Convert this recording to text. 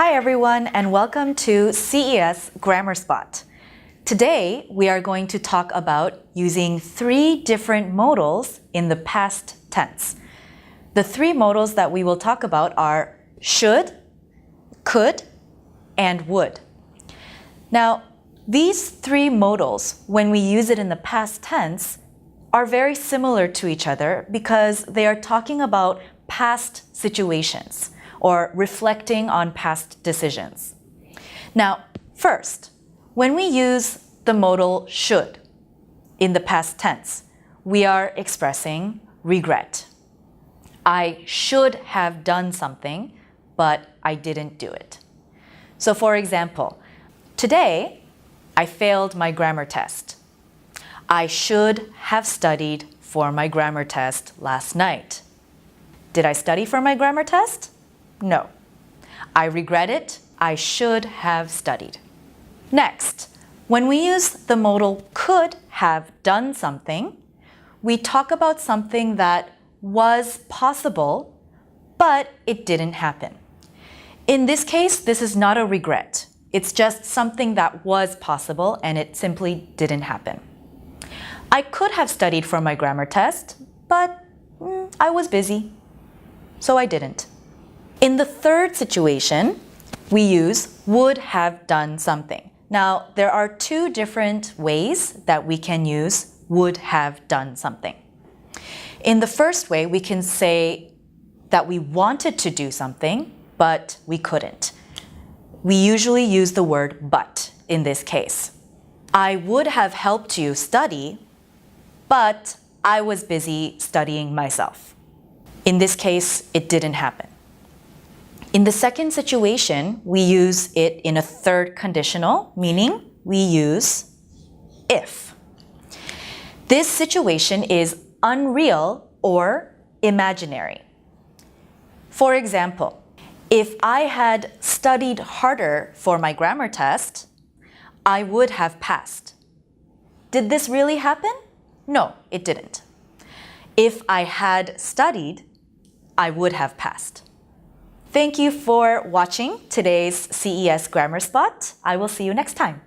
Hi everyone and welcome to CES Grammar Spot. Today we are going to talk about using three different modals in the past tense. The three modals that we will talk about are should, could, and would. Now, these three modals, when we use it in the past tense, are very similar to each other because they are talking about past situations or reflecting on past decisions. Now, first, when we use the modal should in the past tense, we are expressing regret. I should have done something, but I didn't do it. So for example, today I failed my grammar test. I should have studied for my grammar test last night. Did I study for my grammar test? No. I regret it. I should have studied. Next, when we use the modal could have done something, we talk about something that was possible, but it didn't happen. In this case, this is not a regret. It's just something that was possible and it simply didn't happen. I could have studied for my grammar test, but I was busy, so I didn't. In the third situation, we use would have done something. Now, there are two different ways that we can use would have done something. In the first way, we can say that we wanted to do something, but we couldn't. We usually use the word but in this case. I would have helped you study, but I was busy studying myself. In this case, it didn't happen. In the second situation, we use it in a third conditional, meaning we use if. This situation is unreal or imaginary. For example, if I had studied harder for my grammar test, I would have passed. Did this really happen? No, it didn't. If I had studied, I would have passed. Thank you for watching today's CES Grammar Spot. I will see you next time.